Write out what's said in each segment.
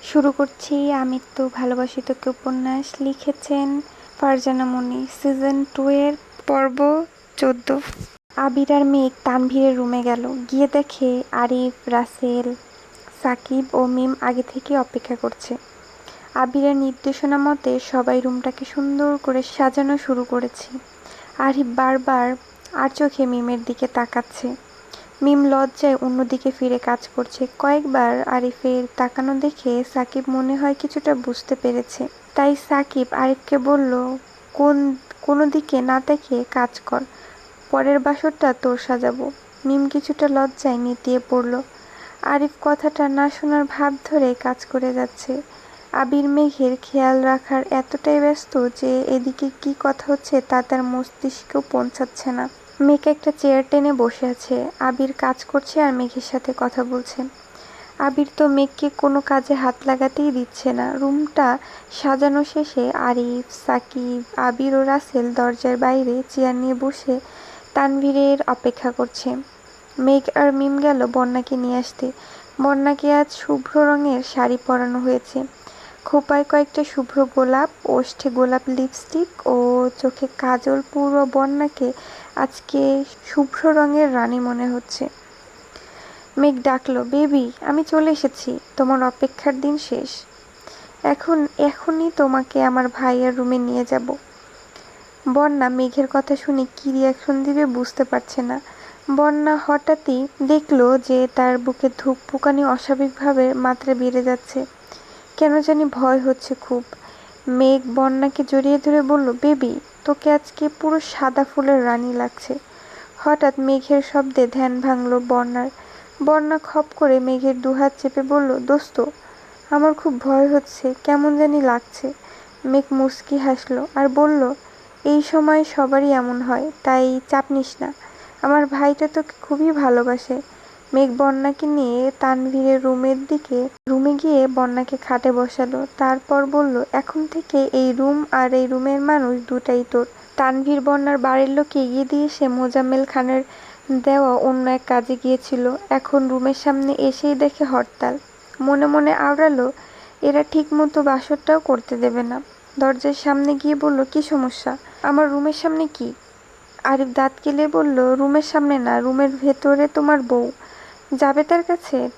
শুরু করছি আমৃত্যু ভালোবাসি তোকে উপন্যাস। লিখেছেন ফারজানা মনি। সিজন 2 এর পর্ব 14। আবির আর মেঘ তানভীরের রুমে গেল। গিয়ে দেখে আরিফ, রাসেল, সাকিব ও মিম আগে থেকে অপেক্ষা করছে। আবিরের নির্দেশনা মতে সবাই রুমটাকে সুন্দর করে সাজানো শুরু করেছে। আরিফ বারবার আর চোখে মিমের দিকে তাকাচ্ছে। মিম লজ্জায় অন্যদিকে ফিরে কাজ করছে। কয়েকবার আরিফের তাকানো দেখে সাকিব মনে হয় কিছুটা বুঝতে পেরেছে। তাই সাকিব আরিফকে বলল, কোনো দিকে না তাকিয়ে কাজ কর, পরের বাসরটা তোর সাজাবো। মিম কিছুটা লজ্জায় নেতিয়ে পড়ল। আরিফ কথাটা না শোনার ভাব ধরে কাজ করে যাচ্ছে। আবির মেঘের খেয়াল রাখার এতটাই ব্যস্ত যে এদিকে কি কথা হচ্ছে তা তার মস্তিষ্কেও পৌঁছাচ্ছে না। মেঘ একটা চেয়ার টেনে বসে আছে। আবির কাজ করছে আর মেঘের সাথে কথা বলছে। আবির তো মেঘকে কোনো কাজে হাত লাগাতেই দিচ্ছে না। রুমটা সাজানো শেষে আরিফ, সাকিব, আবির ও রাসেল দরজার বাইরে চেয়ার নিয়ে বসে তানভীরের অপেক্ষা করছে। মেঘ আর মিম গেল বন্যাকে নিয়ে আসতে। বন্যাকে আজ শুভ্র রঙের শাড়ি পরানো হয়েছে। খোঁপায় কয়েকটা শুভ্র গোলাপ, ওষ্ঠে গোলাপ লিপস্টিক ও চোখে কাজল। পুরো বন্যাকে আজকে শুভ্র রঙের রানী মনে হচ্ছে। মেঘ ডাকলো, বেবি আমি চলে এসেছি, তোমার অপেক্ষার দিন শেষ। এখনই তোমাকে আমার ভাইয়ের রুমে নিয়ে যাব। বন্যা মেঘের কথা শুনে কি রিয়াকশন দিবে বুঝতে পারছে না। বন্যা হঠাৎই দেখলো যে তার বুকে ধুকপুকানি অস্বাভাবিকভাবে মাত্রা বেড়ে যাচ্ছে। কেন জানি ভয় হচ্ছে খুব। মেঘ বন্যাকে জড়িয়ে ধরে বলল, বেবি তোকে আজকে পুরো সাদা ফুলের রানী লাগছে। হঠাৎ মেঘের শব্দে ধ্যান ভাঙল বন্যার। বন্যা খপ করে মেঘের দুহাত চেপে বলল, দোস্ত আমার খুব ভয় হচ্ছে, কেমন জানি লাগছে। মেঘ মুচকি হাসলো আর বলল, এই সময় সবারই এমন হয়, তাই চাপ নিস না, আমার ভাইটা তোকে খুবই ভালোবাসে। মেঘ বন্যাকে নিয়ে তানভীরের রুমে গিয়ে বন্যাকে খাটে বসালো। তারপর বলল, এখন থেকে এই রুম আর এই রুমের মানুষ দুটাই তোর। তানভীর বন্যার বাড়ির লোককে এগিয়ে দিয়ে সে মোজাম্মেল খানের দেওয়া অন্য এক কাজে গিয়েছিল। এখন রুমের সামনে এসেই দেখে হরতাল। মনে মনে আওড়ালো, এরা ঠিক মতো বাসরটাও করতে দেবে না। দরজার সামনে গিয়ে বলল, কি সমস্যা? আমার রুমের সামনে কি? আরিফ দাঁত কেলিয়ে বলল, রুমের সামনে না, রুমের ভেতরে তোমার বউ যাবে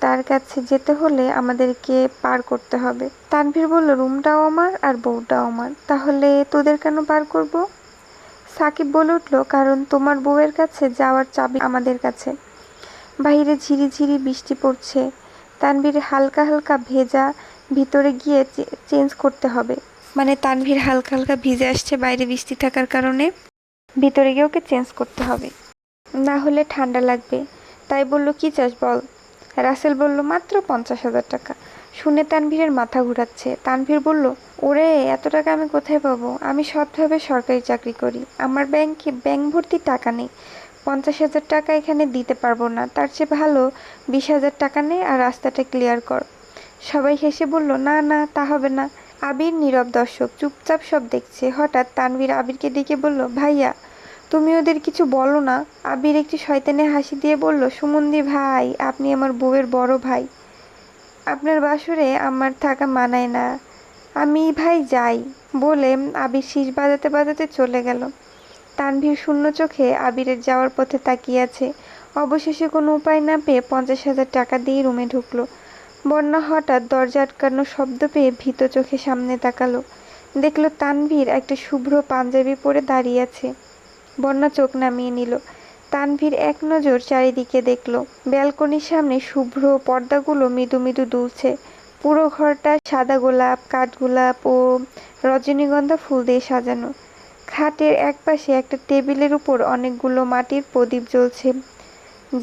তার কাছে যেতে হলে আমাদেরকে পার করতে হবে। তানভীর বলল, রুমটাও আমার আর বউটাও আমার, তাহলে তোদের কেন পার করব? সাকিব বলে উঠল, কারণ তোমার বউয়ের কাছে যাওয়ার চাবি আমাদের কাছে। বাইরে ঝিরিঝিরি বৃষ্টি পড়ছে। তানভীর হালকা হালকা ভেজা, ভিতরে গিয়ে চেঞ্জ করতে হবে। মানে তানভীর হালকা হালকা ভিজে আসছে বাইরে বৃষ্টি থাকার কারণে, ভিতরে গিয়ে ওকে চেঞ্জ করতে হবে, না হলে ঠান্ডা লাগবে। তাই বলল, কি চাস বল? রাসেল বলল, মাত্র 50,000 টাকা। শুনে তানভীরের মাথা ঘুরাচ্ছে। তানভীর বলল, ওরে এত টাকা আমি কোথায় পাবো? আমি সৎভাবে সরকারি চাকরি করি, আমার ব্যাংক ভর্তি টাকা নেই। 50,000 টাকা এখানে দিতে পারবো না, তার চেয়ে ভালো 20,000 টাকা নে আর রাস্তাটা ক্লিয়ার কর। সবাই হেসে বলল, না না তা হবে না। আবির নীরব দর্শক, চুপচাপ সব দেখছে। হঠাৎ তানভীর আবিরকে ডেকে বলল, ভাইয়া তুমি ওদের কিছু বলো না। আবির একটি শয়তানি হাসি দিয়ে বলল, সুমন্দি ভাই, আপনি আমার বউয়ের বড় ভাই, আপনার বাসরে আমার থাকা মানায় না, আমি ভাই যাই। বলে আবির শীষ বাজাতে বাজাতে চলে গেল। তানভীর শূন্য চোখে আবিরের যাওয়ার পথে তাকিয়ে আছে। অবশেষে কোনো উপায় না পেয়ে 50,000 টাকা দিয়ে রুমে ঢুকলো। বন্যা হঠাৎ দরজা আটকানোর শব্দ পেয়ে ভীত চোখে সামনে তাকালো। দেখলো তানভীর একটা শুভ্র পাঞ্জাবি পরে দাঁড়িয়ে আছে। বন্যা চোখ নামিয়ে নিল। তানভীর এক নজর চারিদিকে দেখল। ব্যালকনির সামনে শুভ্র পর্দাগুলো মৃদু মৃদু দুলছে। পুরো ঘরটা সাদা গোলাপ, কাঠগোলাপ ও রজনীগন্ধা ফুল দিয়ে সাজানো। খাটের একপাশে একটা টেবিলের উপর অনেকগুলো মাটির প্রদীপ জ্বলছে,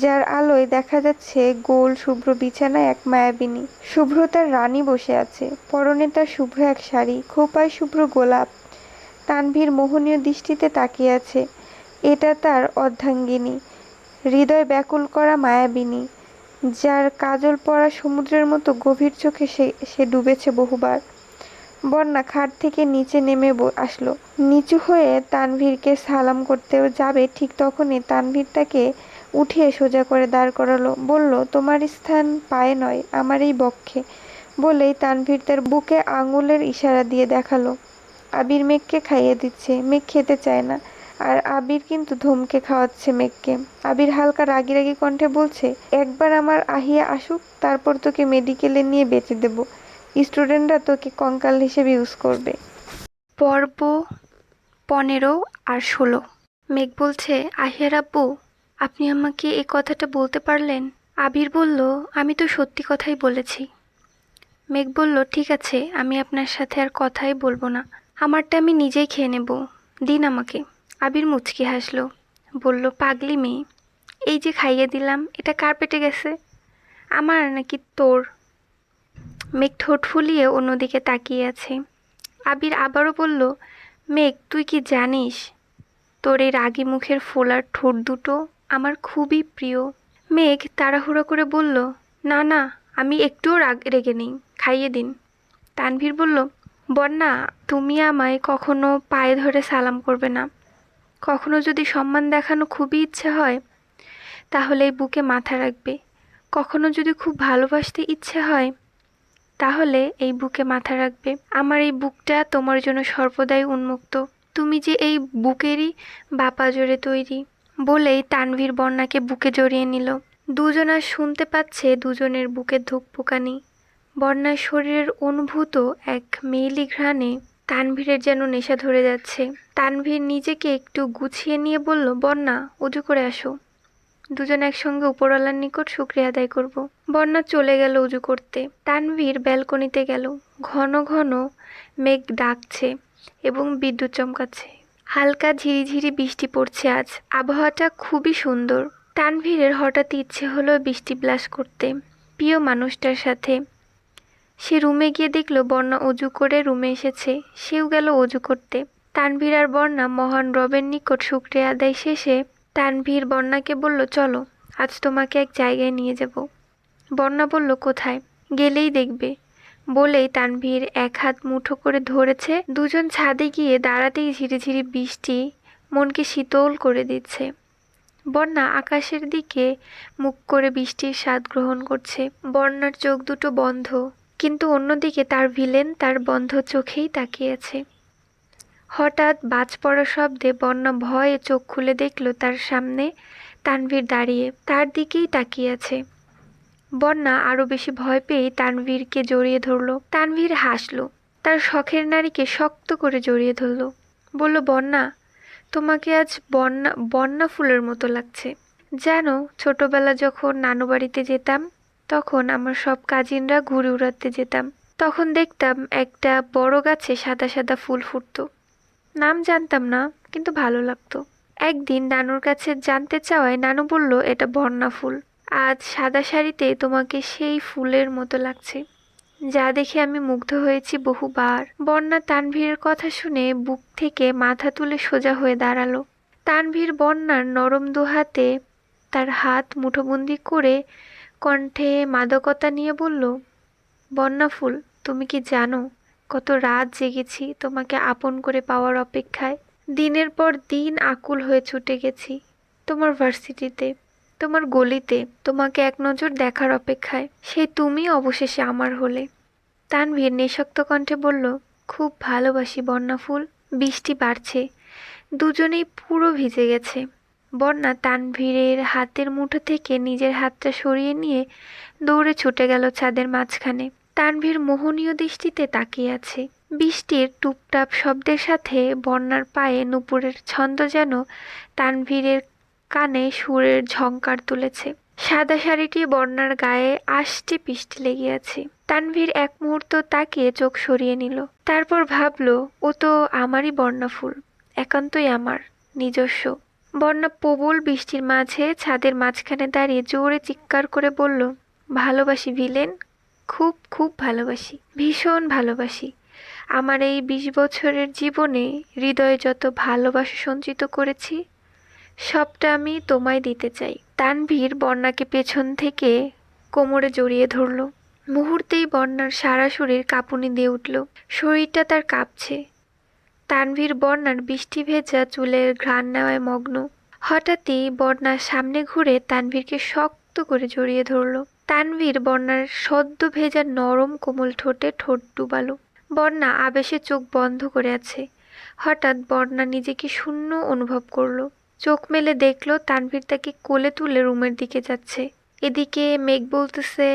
যার আলোয় দেখা যাচ্ছে গোল শুভ্র বিছানায় এক মায়াবিনী। শুভ্র তার রানী বসে আছে। পরনে তার শুভ্র এক শাড়ি, খোঁপায় শুভ্র গোলাপ। তানভীর মোহনীয় দৃষ্টিতে তাকিয়ে আছে। এটা তার অর্ধাঙ্গিনী, হৃদয় ব্যাকুল করা মায়াবিনী, যার কাজল পরা সমুদ্রের মতো গভীর চোখে সে ডুবেছে বহুবার। বন্যা খাট থেকে নিচে নেমে আসলো। নিচু হয়ে তানভীরকে সালাম করতেও যাবে, ঠিক তখনই তানভীর তাকে উঠিয়ে সোজা করে দাঁড় করালো। বলল, তোমার স্থান পায়ে নয়, আমার এই বক্ষে। বলেই তানভীর তার বুকে আঙুলের ইশারা দিয়ে দেখালো। আবির মেঘকে খাইয়ে দিচ্ছে, মেঘ খেতে চায় না, আর আবির কিন্তু ধমকে খাওয়াচ্ছে মেঘকে। আবির হালকা রাগী রাগী কণ্ঠে বলছে, একবার আমার আহিয়া আসুক, তারপর তোকে মেডিকেলে নিয়ে বেঁচে দেব। স্টুডেন্টরা তোকে কঙ্কাল হিসেবে ইউজ করবে। পর্ব 15 আর 16। মেঘ বলছে, আহিয়ার আব্বু, আপনি আমাকে এই কথাটা বলতে পারলেন? আবির বলল, আমি তো সত্যি কথাই বলেছি। মেঘ বলল, ঠিক আছে, আমি আপনার সাথে আর কথাই বলবো না, আমারটা আমি নিজেই খেয়ে নেব, দিন আমাকে। আবির মুচকি হাসলো, বলল, পাগলি মেয়ে, এই যে খাইয়ে দিলাম, এটা কার পেটে গেছে, আমার নাকি তোর? মেঘ ঠোঁট ফুলিয়ে অন্যদিকে তাকিয়ে আছে। আবির আবারও বলল, মেঘ, তুই কি জানিস তোর এই রাগী মুখের ফোলার ঠোঁট দুটো আমার খুবই প্রিয়? মেঘ তাড়াহুড়ো করে বলল, না না, আমি একটুও রেগে নেই, খাইয়ে দিন। তানভীর বলল, বন্যা, তুমি আমায় কখনো পায়ে ধরে সালাম করবে না। কখনো যদি সম্মান দেখানো খুবই ইচ্ছে হয় তাহলে এই বুকে মাথা রাখবে। কখনো যদি খুব ভালোবাসতে ইচ্ছে হয় তাহলে এই বুকে মাথা রাখবে। আমার এই বুকটা তোমার জন্য সর্বদাই উন্মুক্ত। তুমি যে এই বুকেরই বাপাজোরে তৈরি। বলেই তানভীর বন্যাকে বুকে জড়িয়ে নিল। দুজন আর শুনতে পাচ্ছে দুজনের বুকের ধুকপুকানি। বন্যার শরীরের অনুভূত এক মেইলি ঘ্রাণে তানভীরের যেন নেশা ধরে যাচ্ছে। তানভীর নিজেকে একটু গুছিয়ে নিয়ে বলল, বন্যা, উজু করে আসো, দুজন একসঙ্গে উপরওয়ালার নিকট শুকরিয়া আদায় করব। বন্যা চলে গেল উজু করতে। তানভীর ব্যালকনিতে গেল। ঘন ঘন মেঘ ডাকছে এবং বিদ্যুৎ চমকাচ্ছে। হালকা ঝিরিঝিরি বৃষ্টি পড়ছে আজ। আবহাওয়াটা খুবই সুন্দর। তানভীরের হঠাৎ ইচ্ছে হলো বৃষ্টি ব্লাশ করতে, প্রিয় মানুষটার সাথে। সে রুমে গিয়ে দেখলো বন্যা অজু করে রুমে এসেছে, সেও গেল অজু করতে। তানভীর আর বন্যা মহান রবের নিকট শুকরিয়া আদায় শেষে তানভীর বন্যাকে বলল, চলো, আজ তোমাকে এক জায়গায় নিয়ে যাব। বন্যা বলল, কোথায়? গেলেই দেখবে। বলেই তানভীর এক হাত মুঠো করে ধরেছে। দুজন ছাদে গিয়ে দাঁড়াতেই ঝিরিঝিরি বৃষ্টি মনকে শীতল করে দিচ্ছে। বন্যা আকাশের দিকে মুখ করে বৃষ্টির স্বাদ গ্রহণ করছে। বন্যার চোখ দুটো বন্ধ, কিন্তু অন্যদিকে তার ভিলেন তার বন্ধ চোখেই তাকিয়ে আছে। হঠাৎ বাজ পড়ার শব্দে বন্যা ভয়ে চোখ খুলে দেখল তার সামনে তানভীর দাঁড়িয়ে তার দিকেই তাকিয়ে আছে। বন্যা আরো বেশি ভয় পেয়ে তানভীরকে জড়িয়ে ধরল। তানভীর হাসল, তার শখের নারীকে শক্ত করে জড়িয়ে ধরল। বলল, বন্যা, তোমাকে আজ বন্যা বন্যা ফুলের মতো লাগছে। জানো, ছোটবেলা যখন নানু বাড়িতে যেতাম তখন আমার সব কাজিনরা ঘুড়ি উড়াতে যেতাম। তখন দেখতাম একটা বড় গাছে সাদা সাদা ফুল ফুটতো। নাম জানতাম না, কিন্তু ভালো লাগতো। একদিন নানুর কাছে জানতে চাওয়ায় নানু বলল, এটা বন্যা ফুল। আজ সাদা শাড়িতে তোমাকে সেই ফুলের মতো লাগছে, যা দেখে আমি মুগ্ধ হয়েছি বহুবার। বন্যা তানভীরের কথা শুনে বুক থেকে মাথা তুলে সোজা হয়ে দাঁড়ালো। তানভীর বন্যার নরম দুহাতে তার হাত মুঠোবন্দি করে কণ্ঠে মাদকতা নিয়ে বলল, বন্যা ফুল, তুমি কি জানো কত রাত জেগেছি তোমাকে আপন করে পাওয়ার অপেক্ষায়? দিনের পর দিন আকুল হয়ে ছুটে গেছি তোমার ভার্সিটিতে, তোমার গলিতে, তোমাকে এক নজর দেখার অপেক্ষায়। সেই তুমি অবশেষে আমার হলে। তানভীর নিঃশক্ত কণ্ঠে বলল, খুব ভালোবাসি বন্যা ফুল। বৃষ্টি বাড়ছে, দুজনেই পুরো ভিজে গেছে। বন্যা তানভীরের হাতের মুঠো থেকে নিজের হাতটা সরিয়ে নিয়ে দৌড়ে ছুটে গেল ছাদের মাঝখানে। তানভীর মোহনীয় দৃষ্টিতে তাকিয়ে আছে। বৃষ্টির টুপটাপ শব্দের সাথে বন্যার পায়ে নুপুরের ছন্দ যেন তানভীরের কানে সুরের ঝংকার তুলেছে। সাদা শাড়িটি বন্যার গায়ে আষ্টে পিষ্টে লেগে আছে। তানভীর এক মুহূর্ত তাকিয়ে চোখ সরিয়ে নিল। তারপর ভাবল, ও তো আমারই বন্যা ফুল, একান্তই আমার, নিজস্ব। বন্যা প্রবল বৃষ্টির মাঝে ছাদের মাঝখানে দাঁড়িয়ে জোরে চিৎকার করে বলল, ভালোবাসি ভিলেন, খুব খুব ভালোবাসি, ভীষণ ভালোবাসি। আমার এই 20 বছরের জীবনে হৃদয়ে যত ভালোবাসা সঞ্চিত করেছি সবটা আমি তোমায় দিতে চাই। তানভীর বন্যাকে পেছন থেকে কোমরে জড়িয়ে ধরল। মুহূর্তেই বন্যার সারা শরীর কাঁপুনি দিয়ে উঠল। শরীরটা তার কাঁপছে। তানভীর বন্যার বৃষ্টি ভেজা চুলের ঘ্রাণ নেওয়ায় মগ্ন। হঠাৎই বন্যার সামনে ঘুরে তানভীরকে শক্ত করে জড়িয়ে ধরল। তানভীর বন্যার সদ্য ভেজা নরম কোমল ঠোঁটে ঠোঁট ডুবালো। বন্যা আবেশে চোখ বন্ধ করে আছে। হঠাৎ বন্যা নিজেকে শূন্য অনুভব করলো। চোখ মেলে দেখলো তানভীর তাকে কোলে তুলে রুমের দিকে যাচ্ছে। এদিকে মেঘ বলতেছে,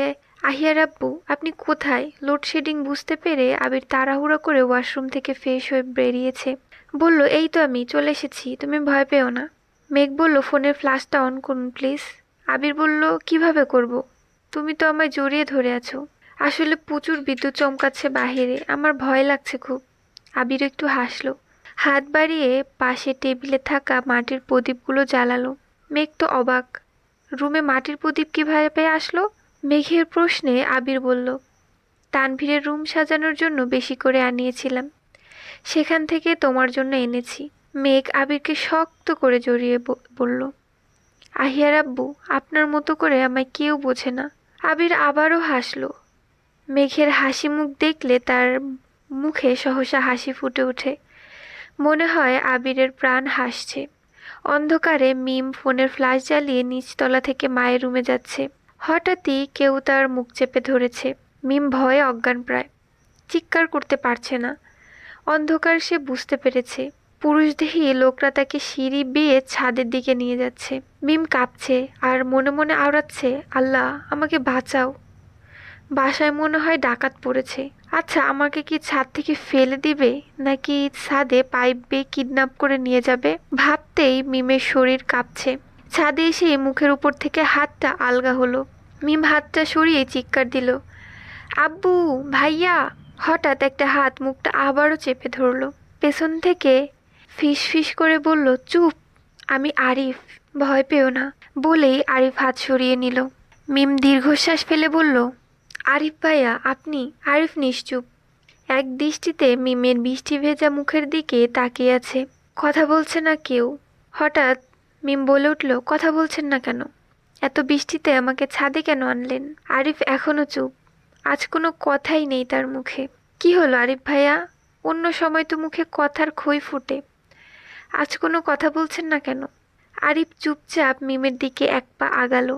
আহিয়ার আব্বু আপনি কোথায়? লোডশেডিং বুঝতে পেরে আবির তাড়াহুড়ো করে ওয়াশরুম থেকে ফ্রেশ হয়ে বেরিয়েছে। বলল, এই তো আমি চলে এসেছি, তুমি ভয় পেও না। মেঘ বলল, ফোনের ফ্ল্যাশটা অন করুন প্লিজ। আবির বলল, কিভাবে করব? তুমি তো আমায় জড়িয়ে ধরে আছো। আসলে প্রচুর বিদ্যুৎ চমকাচ্ছে বাহিরে, আমার ভয় লাগছে খুব। আবির একটু হাসলো। হাত বাড়িয়ে পাশে টেবিলে থাকা মাটির প্রদীপগুলো জ্বালালো। মেঘ তো অবাক, রুমে মাটির প্রদীপ কিভাবে আসলো? মেঘের প্রশ্নে আবির বলল, তানভীরের রুম সাজানোর জন্য বেশি করে আনিয়েছিলাম, সেখান থেকে তোমার জন্য এনেছি। মেঘ আবিরকে শক্ত করে জড়িয়ে বলল, আহিয়ার আব্বু আপনার মতো করে আমায় কেউ বোঝে না। আবির আবারও হাসলো। মেঘের হাসি মুখ দেখলে তার মুখে সহসা হাসি ফুটে ওঠে। মনে হয় আবিরের প্রাণ হাসছে। অন্ধকারে মিম ফোনের ফ্ল্যাশ জ্বালিয়ে নিচতলা থেকে মায়ের রুমে যাচ্ছে। হঠাৎই কেউ তার মুখ চেপে ধরেছে। মিম ভয়ে অজ্ঞান প্রায়, চিৎকার করতে পারছে না। অন্ধকার সে বুঝতে পেরেছে, পুরুষদেহী লোকরা তাকে সিঁড়ি বেয়ে ছাদের দিকে নিয়ে যাচ্ছে। মিম কাঁপছে আর মনে মনে আওড়াচ্ছে, আল্লাহ আমাকে বাঁচাও, বাসায় মনে হয় ডাকাত পড়েছে। আচ্ছা আমাকে কি ছাদ থেকে ফেলে দিবে, নাকি ছাদে পাইপ বেয়ে কিডন্যাপ করে নিয়ে যাবে? ভাবতেই মিমের শরীর কাঁপছে। ছাদে এসে মুখের উপর থেকে হাতটা আলগা হলো। মিম হাতটা সরিয়ে চিৎকার দিল, আব্বু, ভাইয়া। হঠাৎ একটা হাত মুখটা আবারও চেপে ধরলো। পেছন থেকে ফিস ফিস করে বলল, চুপ, আমি আরিফ, ভয় পেও না। বলেই আরিফ হাত সরিয়ে নিল। মিম দীর্ঘশ্বাস ফেলে বলল, আরিফ ভাইয়া আপনি? আরিফ নিশ্চুপ, এক দৃষ্টিতে মিমের বৃষ্টি ভেজা মুখের দিকে তাকিয়ে আছে। কথা বলছে না কেউ। হঠাৎ মিম বলে উঠল, কথা বলছেন না কেন? এত বৃষ্টিতে আমাকে ছাদে কেন আনলেন? আরিফ এখনো চুপ, আজ কোনো কথাই নেই তার মুখে। কি হলো আরিফ ভাইয়া? অন্য সময় তো মুখে কথার খই ফুটে, আজ কোনো কথা বলছেন না কেন? আরিফ চুপচাপ মিমের দিকে এক পা আগালো।